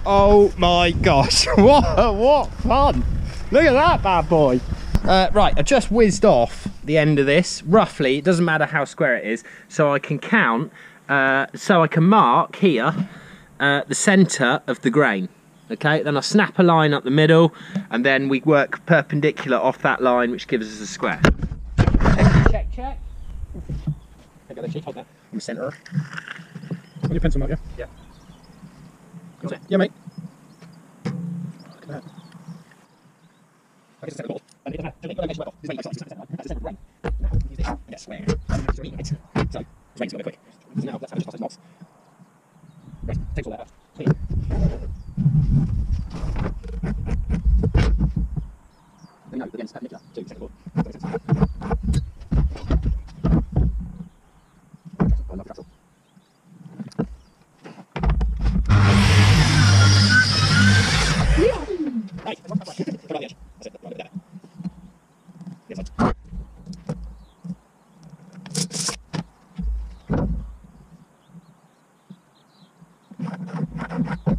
Oh my gosh, what fun. Look at that bad boy. Right, I just whizzed off the end of this, roughly. It doesn't matter how square it is, so I can count, so I can mark here the centre of the grain. Okay, then I snap a line up the middle, and then we work perpendicular off that line, which gives us a square. Check, check. I got the sheet, hold that. In the centre. On your pencil mark, yeah? Yeah. Got it? Yeah, mate. Look at that. I guess it's a ball. And it doesn't have to measure well. This is that's the centre of grain. Now, use this and get a square. So, it's rain's going quick. So now, let's have a just those knots. Right, takes all that out. Clean. Then now, again, perpendicular to the centre board. I love the right, come on the edge. That's it, right at that. Yes, right.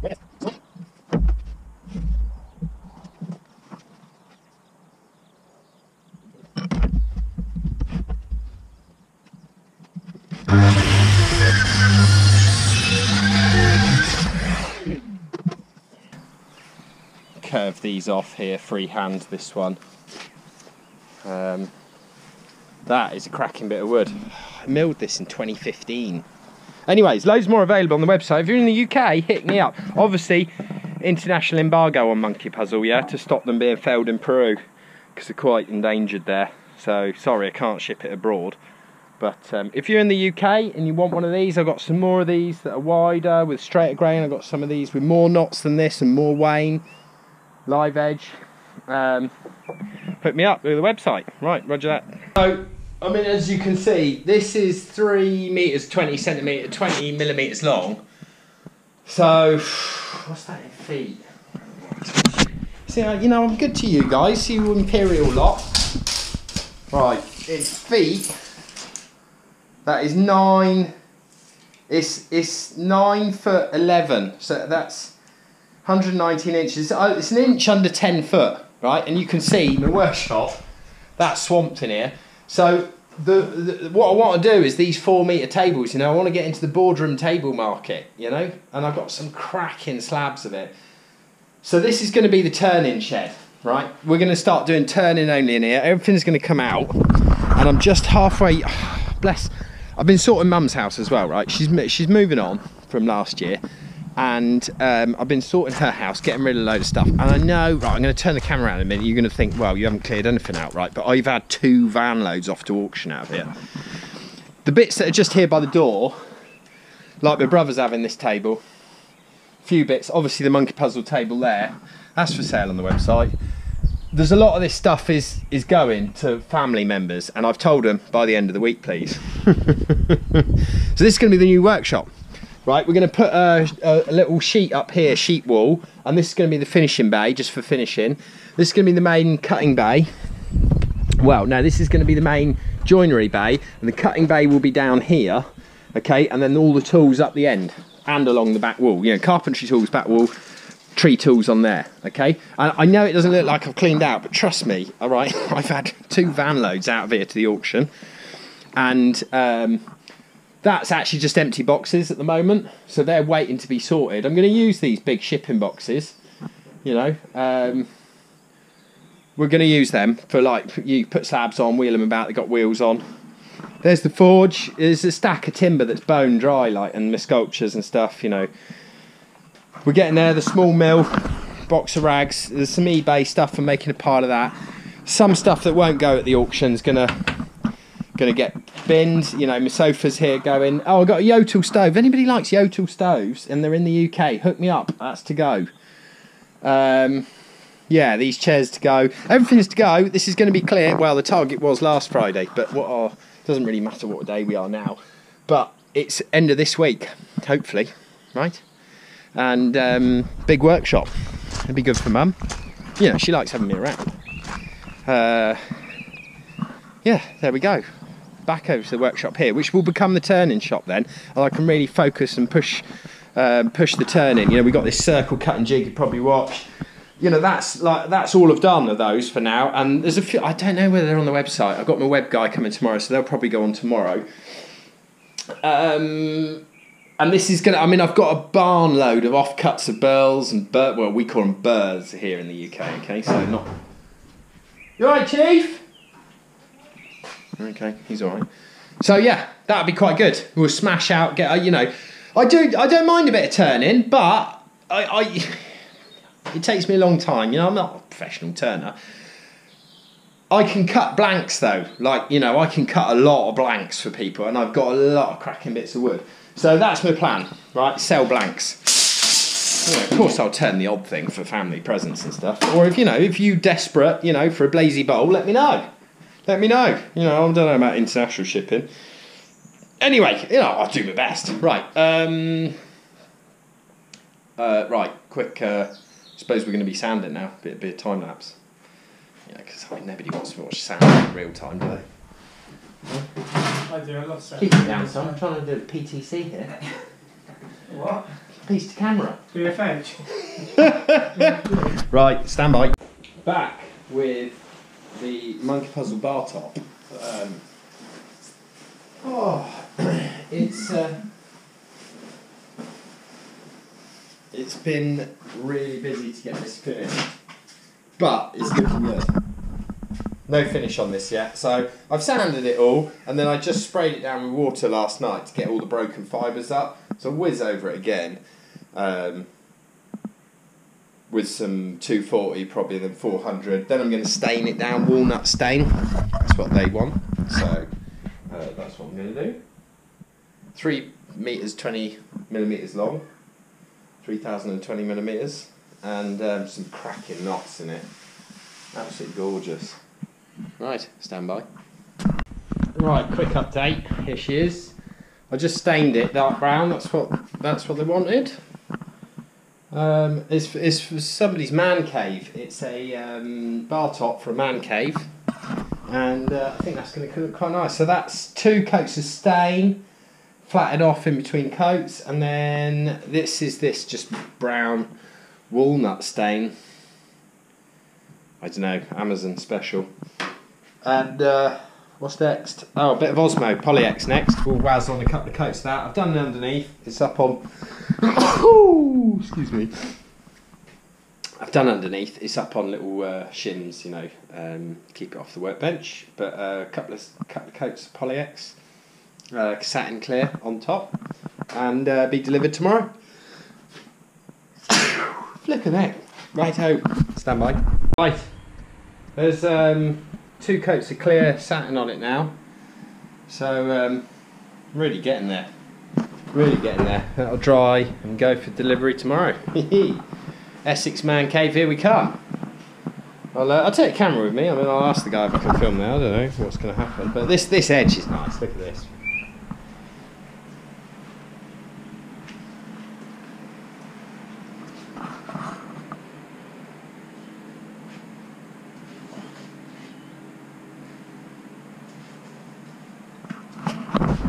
Right, so. Curve these off here, freehand this one. That is a cracking bit of wood. I milled this in 2015. Anyways, loads more available on the website. If you're in the UK, hit me up. Obviously, international embargo on Monkey Puzzle, yeah, to stop them being felled in Peru, because they're quite endangered there. So, sorry, I can't ship it abroad. But if you're in the UK and you want one of these, I've got some more of these that are wider, with straighter grain. I've got some of these with more knots than this and more wane. Live edge. Put me up with the website. Right, roger that. So, I mean, as you can see, this is 3 meters 20 centimeter, 20 millimeters long. So, what's that in feet? See, you know, I'm good to you guys, you imperial lot. Right, it's feet. That is 9. It's 9 foot 11. So that's 119 inches. It's an inch under 10 foot, right? And you can see my workshop, that's swamped in here. So what I want to do is these 4 meter tables, you know, I want to get into the boardroom table market, you know, and I've got some cracking slabs of it. So this is going to be the turn-in shed, right? We're going to start doing turn-in only in here. Everything's going to come out, and I'm just halfway. Bless. I've been sorting Mum's house as well, right? She's moving on from last year. And I've been sorting her house, getting rid of a load of stuff. And I know, right, I'm going to turn the camera around in a minute. You're going to think, well, you haven't cleared anything out, right? But I've had 2 van loads off to auction out of here. The bits that are just here by the door, like my brother's having this table, a few bits, obviously the Monkey Puzzle table there, that's for sale on the website. There's a lot of this stuff is going to family members, and I've told them by the end of the week, please. So this is going to be the new workshop. Right, we're going to put a little sheet up here, sheet wall, and this is going to be the finishing bay, just for finishing. This is going to be the main cutting bay. Well, no, this is going to be the main joinery bay, and the cutting bay will be down here, okay, and then all the tools up the end and along the back wall. You know, carpentry tools, back wall, tree tools on there, okay. And I know it doesn't look like I've cleaned out, but trust me, all right, I've had 2 van loads out of here to the auction, and that's actually just empty boxes at the moment, so they're waiting to be sorted. I'm going to use these big shipping boxes, you know. We're going to use them for, like, you put slabs on, wheel them about, they've got wheels on. There's the forge. There's a stack of timber that's bone dry, like, and my sculptures and stuff, you know. We're getting there, the small mill, box of rags. There's some eBay stuff for making a part of that. Some stuff that won't go at the auction's gonna get binned. You know, my sofa's here going. Oh, I got a Yotel stove. If anybody likes Yotel stoves and they're in the UK, hook me up. That's to go. Yeah, these chairs to go. Everything's to go. This is going to be clear. Well, the target was last Friday, but doesn't really matter what day we are now. But it's end of this week, hopefully, right? And big workshop. It'd be good for Mum. You know, she likes having me around. Yeah, there we go. Back over to the workshop here, which will become the turning shop then, and I can really focus and push push the turn in. You know, we got this circle cut and jig you probably watched. You know, that's all I've done of those for now. And there's a few, I don't know whether they're on the website. I've got my web guy coming tomorrow, so they'll probably go on tomorrow. And this is gonna, I mean, I've got a barn load of offcuts of burls and well, we call them burrs here in the UK, okay? So not... You alright, Chief? Okay, he's alright. So yeah, that'd be quite good. We'll smash out, get, you know, I don't mind a bit of turning, but it takes me a long time. You know, I'm not a professional turner. I can cut blanks though, like, you know, I can cut a lot of blanks for people, and I've got a lot of cracking bits of wood. So that's my plan, right? Sell blanks. You know, of course, I'll turn the odd thing for family presents and stuff. Or if, you know, if you're desperate, you know, for a Blaisey bowl, let me know. Let me know. You know, I don't know about international shipping. Anyway, you know, I'll do my best. Right. Right. Quick. Suppose we're going to be sanding now. Bit of time lapse. Yeah, because I mean, nobody wants to watch sand in real time, do they? I do. I love sand. Keep it down, son. I'm trying to do a PTC here. What? Piece to camera. BFH. Right. Stand by. Back with the Monkey Puzzle bar top. It's been really busy to get this finished, but it's looking good. No finish on this yet, so I've sanded it all, and then I just sprayed it down with water last night to get all the broken fibres up. So I'll whiz over it again with some 240 probably, then 400. Then I'm going to stain it down, walnut stain. That's what they want, so that's what I'm going to do. 3 meters 20 millimeters long, 3020 millimeters, and some cracking knots in it. Absolutely gorgeous. Right, stand by. Right, quick update. Here she is. I just stained it dark brown. That's what they wanted. It's for somebody's man cave. It's a bar top for a man cave, and I think that's going to look quite nice. So that's 2 coats of stain, flatted off in between coats, and then this just brown walnut stain. I don't know, Amazon special. And what's next? Oh, a bit of Osmo Poly-X next. We'll wazz on a couple of coats of that. I've done it underneath. It's up on... excuse me. I've done underneath. It's up on little shims, you know, keep it off the workbench. But a couple of coats of Poly-X, satin clear on top, and be delivered tomorrow. Flip a neck. Righto. Stand by. Right. There's 2 coats of clear satin on it now. So really getting there. Really getting there. That'll dry and go for delivery tomorrow. Essex Man Cave, here we come. I'll take a camera with me. I mean, I'll ask the guy if I can film now. I don't know what's going to happen. But this edge is nice. Look at this.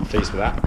Pleased with that.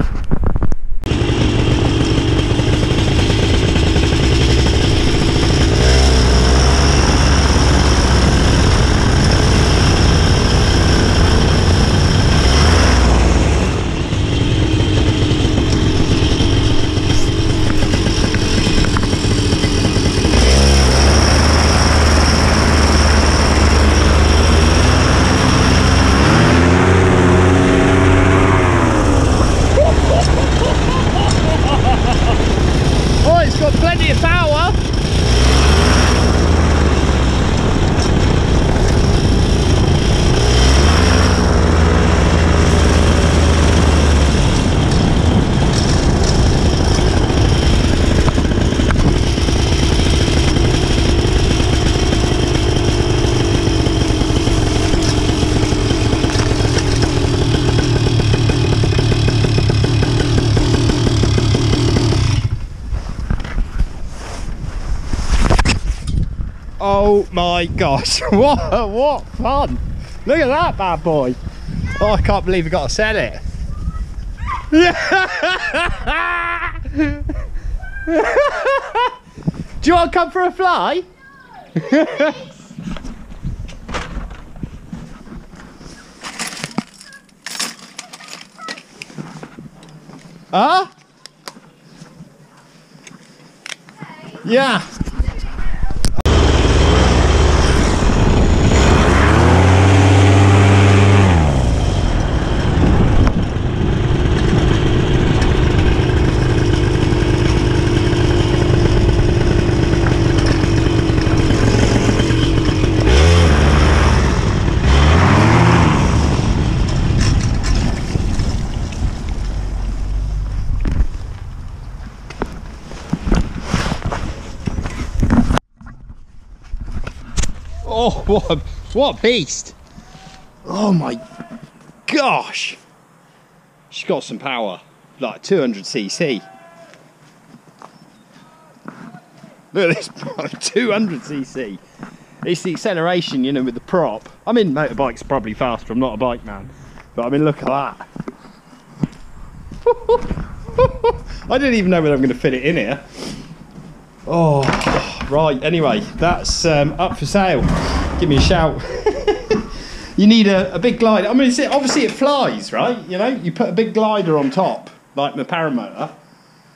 Oh my gosh, what fun! Look at that bad boy! Oh, I can't believe we got to sell it. Do you want to come for a fly? Huh? Yeah. Oh, what a beast. Oh my gosh. She's got some power, like 200cc. Look at this, 200cc. It's the acceleration, you know, with the prop. I mean, motorbike's probably faster, I'm not a bike man. But I mean, look at that. I don't even know whether I'm going to fit it in here. Oh, right, anyway, that's up for sale. Give me a shout. You need a big glider. I mean, obviously it flies, right? You know, you put a big glider on top, like my Paramotor,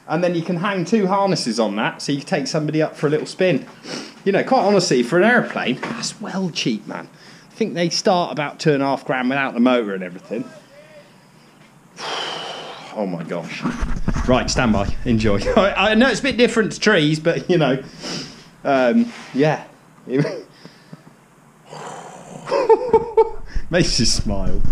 and then you can hang 2 harnesses on that, so you can take somebody up for a little spin. You know, quite honestly, for an aeroplane, that's well cheap, man. I think they start about £2.5 grand without the motor and everything. Oh my gosh. Right, stand by, enjoy. I know it's a bit different to trees, but you know, yeah. Makes you smile.